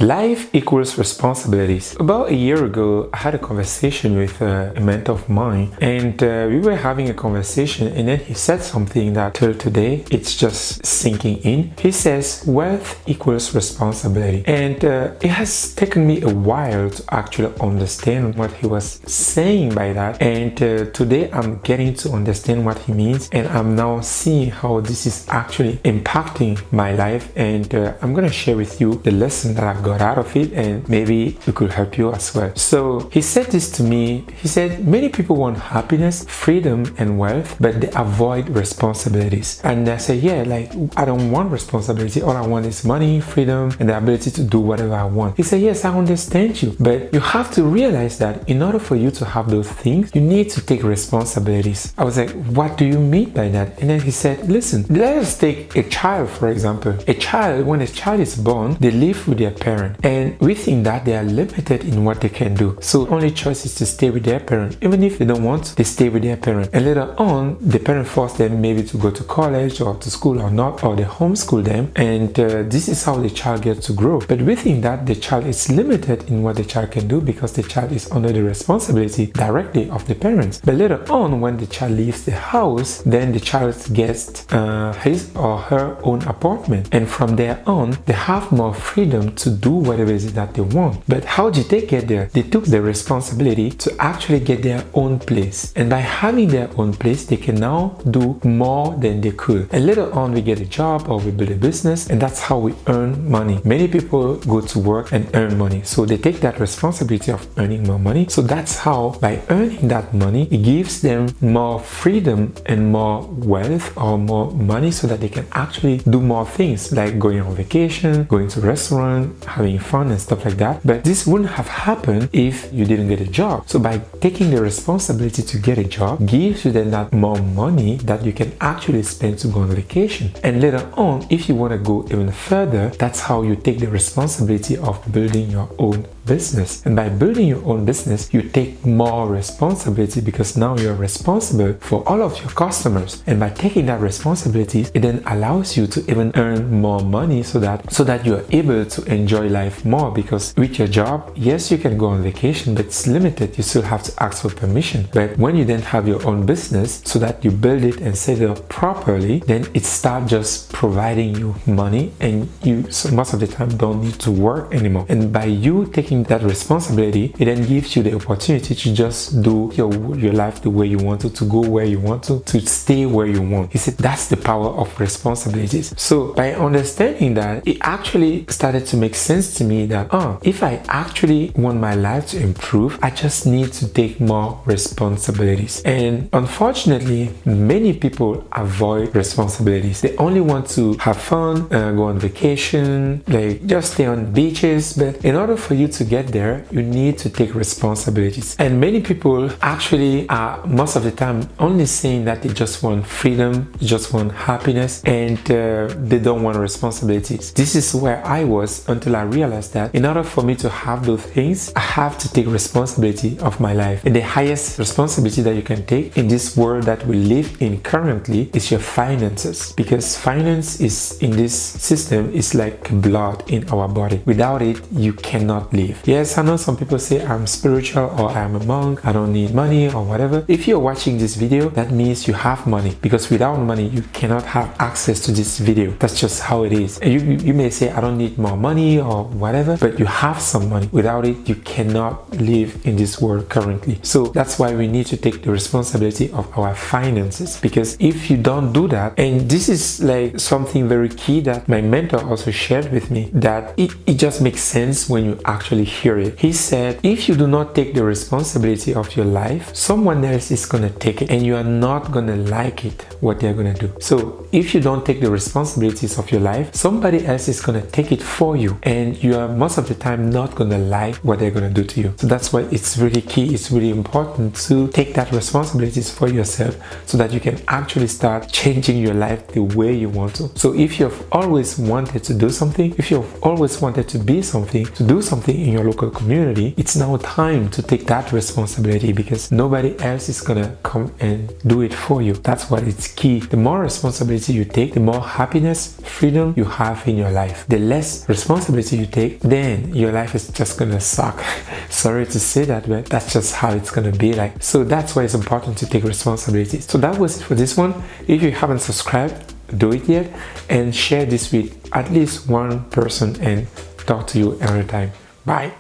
Life equals responsibilities. About a year ago, I had a conversation with a mentor of mine, and we were having a conversation, and then he said something that till today it's just sinking in. He says wealth equals responsibility, and it has taken me a while to actually understand what he was saying by that, and today I'm getting to understand what he means, and I'm now seeing how this is actually impacting my life, and I'm gonna share with you the lesson that I got out of it, and maybe it could help you as well. So he said this to me. He said many people want happiness, freedom, and wealth, but they avoid responsibilities. And I said, yeah, like I don't want responsibility. All I want is money, freedom, and the ability to do whatever I want. He said, yes, I understand you, but you have to realize that in order for you to have those things, you need to take responsibilities. I was like, what do you mean by that? And then he said, listen, let us take a child, for example. A child, when a child is born, they live with their parent. And we think that they are limited in what they can do. So only choice is to stay with their parent. Even if they don't want to, they stay with their parent. And later on, the parent force them maybe to go to college or to school or not, or they homeschool them. And this is how the child gets to grow. But we think that the child is limited in what the child can do because the child is under the responsibility directly of the parents. But later on, when the child leaves the house, then the child gets his or her own apartment. And from there on, they have more freedom to do whatever it is that they want. But how did they get there? They took the responsibility to actually get their own place. And by having their own place, they can now do more than they could. And later on, we get a job or we build a business, and that's how we earn money. Many people go to work and earn money. So they take that responsibility of earning more money. So that's how, by earning that money, it gives them more freedom and more wealth or more money so that they can actually do more things like going on vacation, going to restaurant, having fun and stuff like that. But this wouldn't have happened if you didn't get a job. So by taking the responsibility to get a job gives you then that more money that you can actually spend to go on vacation. And later on, if you want to go even further, that's how you take the responsibility of building your own business. And by building your own business, you take more responsibility because now you're responsible for all of your customers. And by taking that responsibility, it then allows you to even earn more money so that you're able to enjoy life more, because with your job, yes, you can go on vacation, but it's limited. You still have to ask for permission. But when you then have your own business so that you build it and set it up properly, then it starts just providing you money, and you so most of the time don't need to work anymore. And by you taking that responsibility, it then gives you the opportunity to just do your life the way you want to go where you want to stay where you want. He said that's the power of responsibilities. So by understanding that, it actually started to make sense to me that if I actually want my life to improve, I just need to take more responsibilities. And unfortunately, many people avoid responsibilities. They only want to have fun, go on vacation, like just stay on beaches. But in order for you to get there, you need to take responsibilities. And many people actually are most of the time only saying that they just want freedom, just want happiness, and they don't want responsibilities. This is where I was until I realized that in order for me to have those things, I have to take responsibility of my life. And the highest responsibility that you can take in this world that we live in currently is your finances, because finance is in this system is like blood in our body. Without it, you cannot live. Yes, I know some people say I'm spiritual or I'm a monk, I don't need money or whatever. If you're watching this video, that means you have money, because without money, you cannot have access to this video. That's just how it is. And you may say I don't need more money or whatever, but you have some money. Without it, you cannot live in this world currently. So that's why we need to take the responsibility of our finances, because if you don't do that, and this is like something very key that my mentor also shared with me, that it just makes sense when you actually hear it. He said, if you do not take the responsibility of your life, someone else is going to take it, and you are not going to like it, what they're going to do. So if you don't take the responsibilities of your life, somebody else is going to take it for you, and you are most of the time not going to like what they're going to do to you. So that's why it's really key, it's really important to take that responsibilities for yourself so that you can actually start changing your life the way you want to. So if you've always wanted to do something, if you've always wanted to be something, to do something in in your local community, it's now time to take that responsibility, because nobody else is gonna come and do it for you. That's what it's key. The more responsibility you take, the more happiness, freedom you have in your life. The less responsibility you take, then your life is just gonna suck. Sorry to say that, but that's just how it's gonna be like. So that's why it's important to take responsibility. So that was it for this one. If you haven't subscribed, do it yet, and share this with at least one person and talk to you every time. Bye.